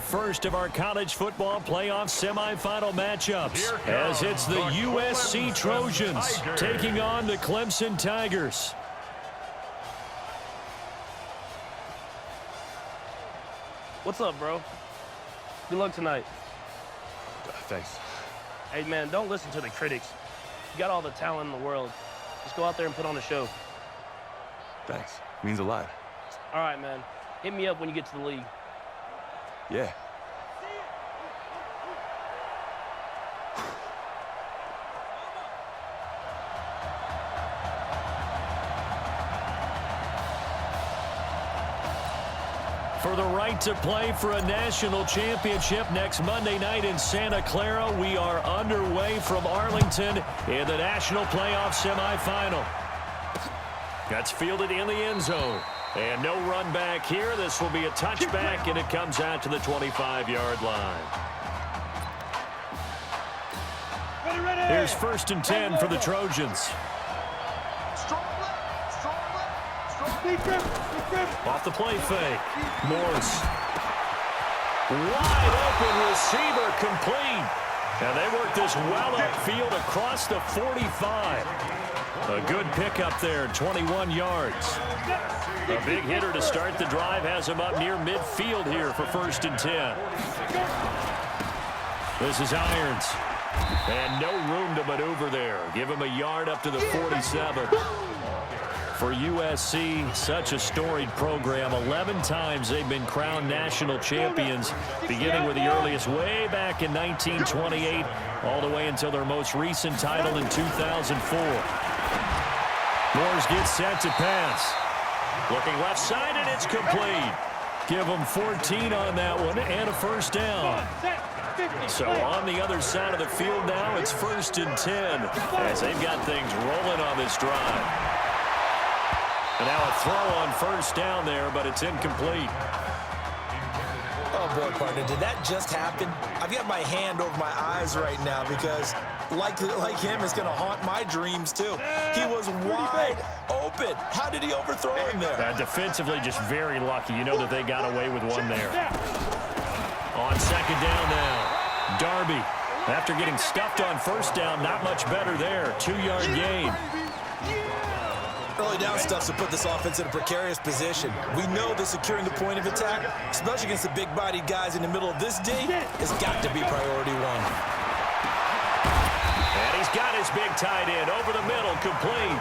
first of our college football playoff semifinal matchups as it's the USC Trojans taking on the Clemson Tigers. What's up, bro? Good luck tonight. Thanks. Hey, man, don't listen to the critics. You got all the talent in the world. Just go out there and put on a show. Thanks. Means a lot. All right, man. Hit me up when you get to the league. Yeah. For the right to play for a national championship next Monday night in Santa Clara, we are underway from Arlington in the national playoff semifinal. That's fielded in the end zone. And no run back here. This will be a touchback, and it comes out to the 25-yard line. Here's 1st and 10 for the Trojans. Off the play fake. Morse. Wide open receiver complete. And they work this well upfield across the 45. A good pickup there, 21 yards. A big hitter to start the drive has him up near midfield here for 1st and 10. This is Irons. And no room to maneuver there. Give him a yard up to the 47. For USC, such a storied program. 11 times they've been crowned national champions, beginning with the earliest way back in 1928, all the way until their most recent title in 2004. Morse gets set to pass. Looking left side, and it's complete. Give them 14 on that one and a 1st down. So on the other side of the field now, it's 1st and 10 as they've got things rolling on this drive. And now a throw on 1st down there, but it's incomplete. Oh, boy, partner, did that just happen? I've got my hand over my eyes right now because, like him, it's going to haunt my dreams, too. He was wide open. How did he overthrow him there? Defensively, just very lucky. You know that they got away with one there. On 2nd down now, Darby. After getting stuffed on 1st down, not much better there. 2-yard gain. Early down stuff to put this offense in a precarious position. We know that securing the point of attack, especially against the big-bodied guys in the middle of this D, has got to be priority one. And he's got his big tight end over the middle, complete.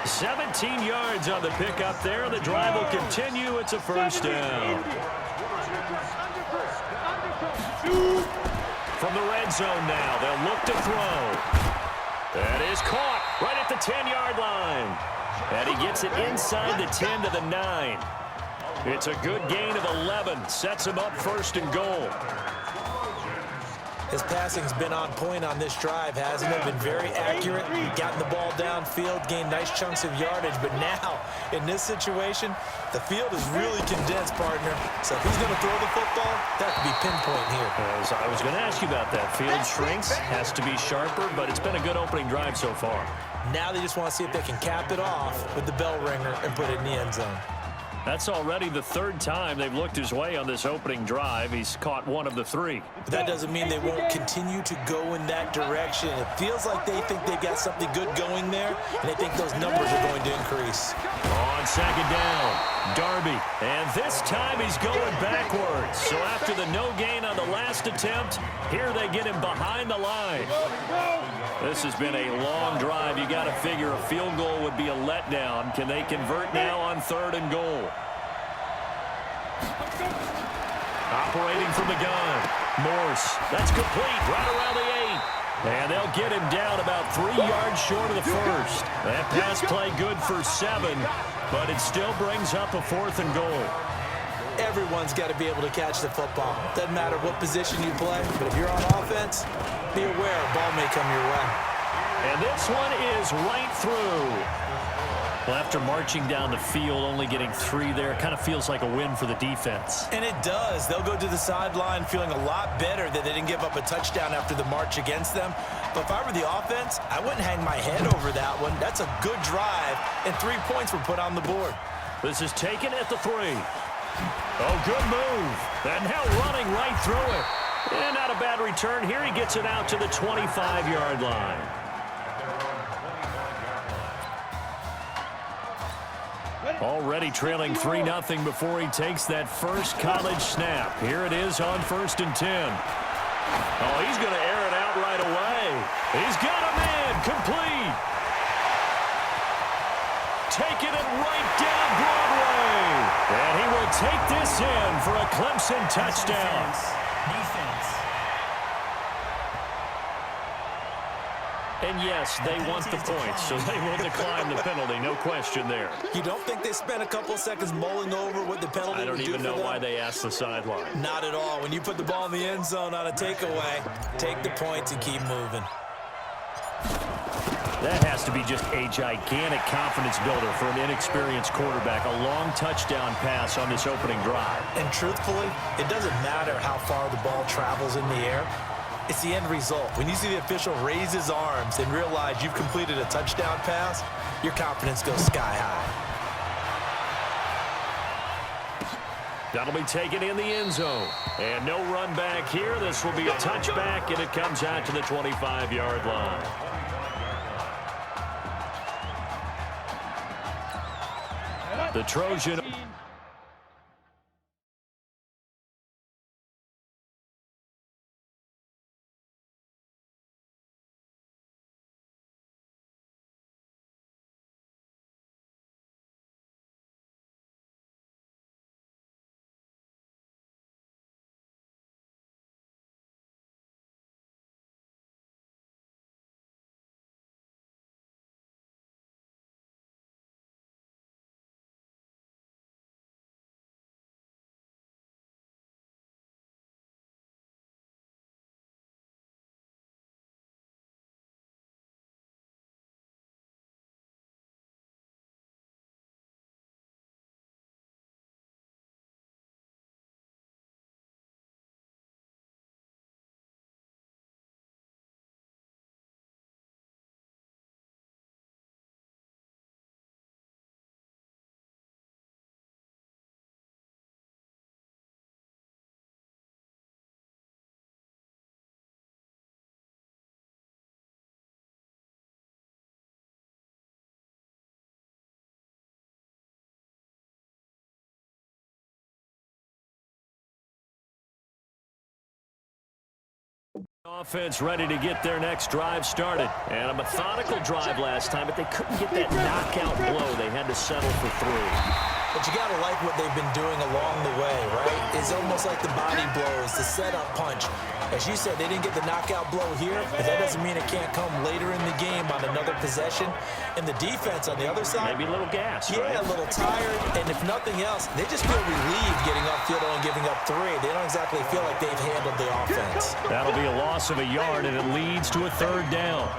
17 yards on the pickup there. The drive will continue. It's a 1st down. From the red zone now, they'll look to throw. That is caught right at the 10-yard line. And he gets it inside the 10 to the 9. It's a good gain of 11. Sets him up 1st and goal. His passing's been on point on this drive, hasn't it? Been very accurate, gotten the ball downfield, gained nice chunks of yardage. But now, in this situation, the field is really condensed, partner. So if he's going to throw the football, that could be pinpoint here. As I was going to ask you about that. Field shrinks, has to be sharper, but it's been a good opening drive so far. Now they just want to see if they can cap it off with the bell ringer and put it in the end zone. That's already the 3rd time they've looked his way on this opening drive. He's caught 1 of the 3. But that doesn't mean they won't continue to go in that direction. It feels like they think they've got something good going there, and they think those numbers are going to increase. On 2nd down, Darby. And this time he's going backwards. So after the no gain on the last attempt, here they get him behind the line. This has been a long drive. You got to figure a field goal would be a letdown. Can they convert now on 3rd and goal? Operating from the gun. Morse. That's complete right around the 8. And they'll get him down about 3 yards short of the 1st. That pass play good for 7, but it still brings up a 4th and goal. Everyone's got to be able to catch the football. Doesn't matter what position you play, but if you're on offense, be aware a ball may come your way. And this one is right through. Well, after marching down the field, only getting 3 there, kind of feels like a win for the defense. And it does. They'll go to the sideline feeling a lot better that they didn't give up a touchdown after the march against them. But if I were the offense, I wouldn't hang my head over that one. That's a good drive, and 3 points were put on the board. This is taken at the 3. Oh, good move. And now running right through it. And not a bad return here. He gets it out to the 25-yard line. Already trailing 3-0 before he takes that first college snap. Here it is on 1st and 10. Oh, he's going to air it out right away. He's got a man complete. Taking it right down Broadway. And he will take this in for a Clemson touchdown. Defense. And yes, they want the points, so they will decline the penalty. No question there. You don't think they spent a couple seconds mulling over what the penalty I don't even know why they asked the sideline. Not at all. When you put the ball in the end zone on a takeaway, take the points and keep moving. That has to be just a gigantic confidence builder for an inexperienced quarterback. A long touchdown pass on this opening drive. And truthfully, it doesn't matter how far the ball travels in the air. It's the end result. When you see the official raise his arms and realize you've completed a touchdown pass, your confidence goes sky high. That'll be taken in the end zone. And no run back here. This will be a touchback, and it comes out to the 25-yard line. The Trojan... Offense ready to get their next drive started. And a methodical drive last time, but they couldn't get that knockout blow. They had to settle for 3. But you got to like what they've been doing along the way, right? It's almost like the body blows, the setup punch. As you said, they didn't get the knockout blow here, but that doesn't mean it can't come later in the game on another possession. And the defense on the other side, maybe a little gas, yeah, right? A little tired. And if nothing else, they just feel relieved getting upfield and giving up 3. They don't exactly feel like they've handled the offense. That'll be a loss of a yard, and it leads to a 3rd down.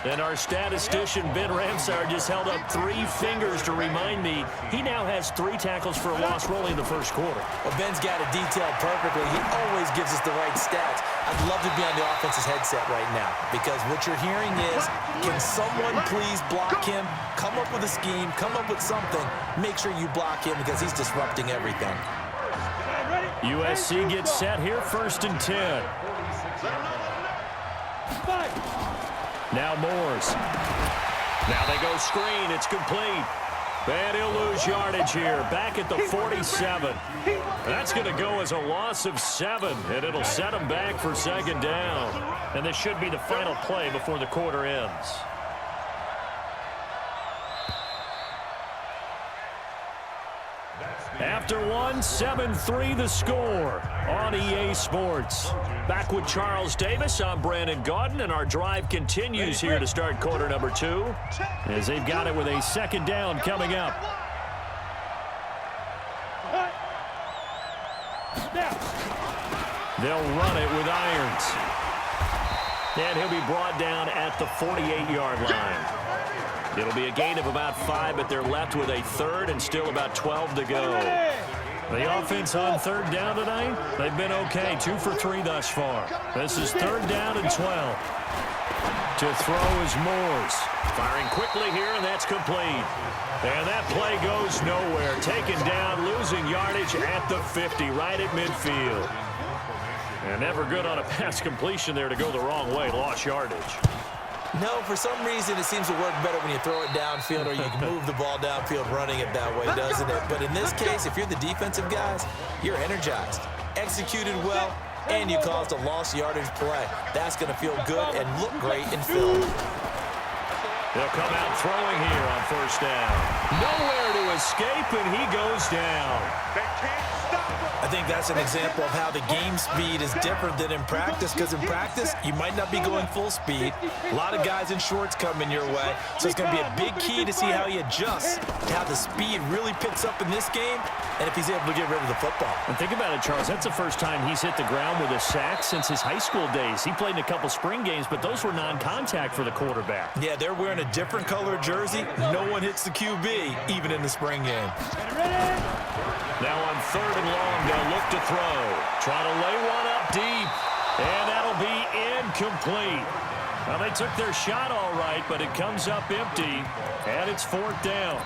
And our statistician, Ben Ramsar, just held up 3 fingers to remind me he now has 3 tackles for a loss rolling in the first quarter. Well, Ben's got it detailed perfectly. He always gives us the right stats. I'd love to be on the offense's headset right now because what you're hearing is, can someone please block him? Come up with a scheme. Come up with something. Make sure you block him because he's disrupting everything. USC gets set here, 1st and 10. Now Moores. Now they go screen. It's complete. And he'll lose yardage here. Back at the 47. That's going to go as a loss of 7. And it'll set him back for 2nd down. And this should be the final play before the quarter ends. After 1, 7-3 the score on EA Sports. Back with Charles Davis, I'm Brandon Gaudin, and our drive continues here to start quarter number 2 as they've got it with a 2nd down coming up. They'll run it with irons. And he'll be brought down at the 48-yard line. It'll be a gain of about 5, but they're left with a 3rd and still about 12 to go. The offense on 3rd down tonight, they've been okay. 2 for 3 thus far. This is 3rd down and 12. To throw is Morse. Firing quickly here, and that's complete. And that play goes nowhere. Taken down, losing yardage at the 50, right at midfield. And never good on a pass completion there to go the wrong way. Lost yardage. No, for some reason it seems to work better when you throw it downfield or you can move the ball downfield running it that way, doesn't it? But in this case, if you're the defensive guys, you're energized, executed well, and you caused a lost yardage play. That's going to feel good and look great in film. They'll come out throwing here on first down. Nowhere to escape, and he goes down. I think that's an example of how the game speed is different than in practice, because in practice, you might not be going full speed. A lot of guys in shorts coming your way, so it's going to be a big key to see how he adjusts to how the speed really picks up in this game and if he's able to get rid of the football. And think about it, Charles. That's the first time he's hit the ground with a sack since his high school days. He played in a couple spring games, but those were non-contact for the quarterback. Yeah, they're wearing a different color jersey. No one hits the QB, even in the spring game. Now on 3rd and long, they'll look to throw. Trying to lay one up deep, and that'll be incomplete. Well, they took their shot all right, but it comes up empty, and it's 4th down.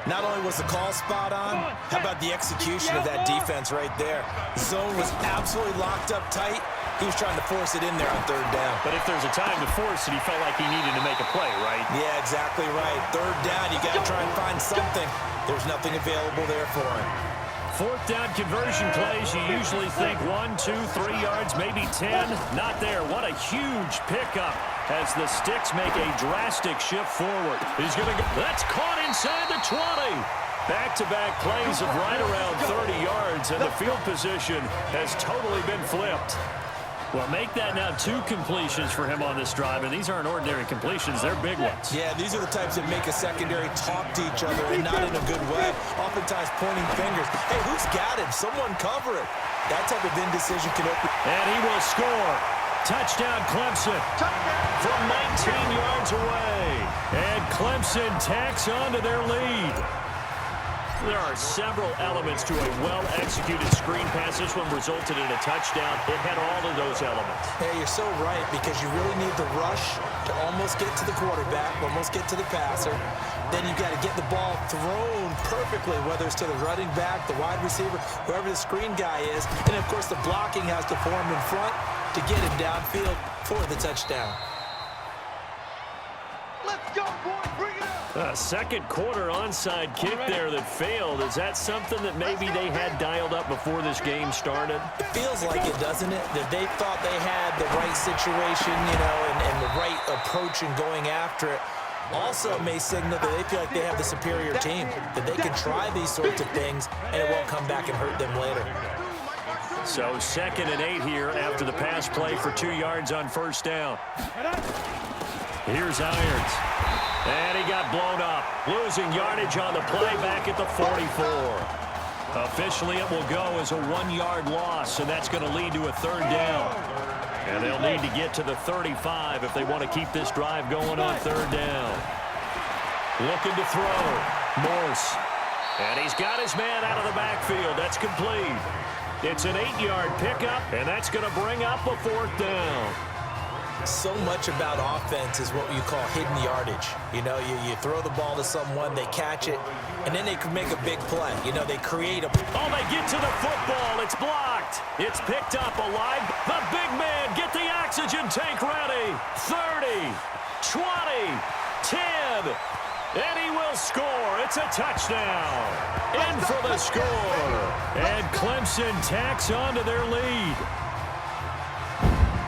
Not only was the call spot on, how about the execution of that defense right there? Zone was absolutely locked up tight. He was trying to force it in there on 3rd down. But if there's a time to force it, he felt like he needed to make a play, right? Yeah, exactly right. 3rd down, you got to try and find something. There's nothing available there for him. 4th down conversion plays, you usually think 1, 2, 3 yards, maybe 10. Not there. What a huge pickup as the sticks make a drastic shift forward. He's going to go. That's caught inside the 20. Back-to-back plays of right around 30 yards, and the field position has totally been flipped. Well, make that now 2 completions for him on this drive, and these aren't ordinary completions. They're big ones. Yeah, these are the types that make a secondary talk to each other, and not in a good way. Oftentimes pointing fingers. Hey, who's got him? Someone cover it. That type of indecision can open. And he will score. Touchdown, Clemson. From 19 yards away. And Clemson tacks on to their lead. There are several elements to a well-executed screen pass. This one resulted in a touchdown. It had all of those elements. Hey, you're so right, because you really need the rush to almost get to the quarterback, almost get to the passer. Then you've got to get the ball thrown perfectly, whether it's to the running back, the wide receiver, whoever the screen guy is. And, of course, the blocking has to form in front to get him downfield for the touchdown. Let's go, boys. Bring it up. Second quarter onside kick there that failed. Is that something that maybe they had dialed up before this game started? It feels like it, doesn't it? That they thought they had the right situation, you know, and the right approach in going after it. Also may signal that they feel like they have the superior team, that they can try these sorts of things, and it won't come back and hurt them later. So 2nd and 8 here after the pass play for 2 yards on first down. Here's Irons. And he got blown up. Losing yardage on the play back at the 44. Officially, it will go as a 1-yard loss, and that's going to lead to a 3rd down. And they'll need to get to the 35 if they want to keep this drive going on 3rd down. Looking to throw. Morse. And he's got his man out of the backfield. That's complete. It's an 8-yard pickup, and that's going to bring up a 4th down. So much about offense is what you call hidden yardage. You know, you throw the ball to someone, they catch it, and then they can make a big play. You know, they create a... Oh, they get to the football. It's blocked. It's picked up alive. The big man, get the oxygen tank ready. 30, 20, 10, and he will score. It's a touchdown. In for the score. And Clemson tacks on to their lead.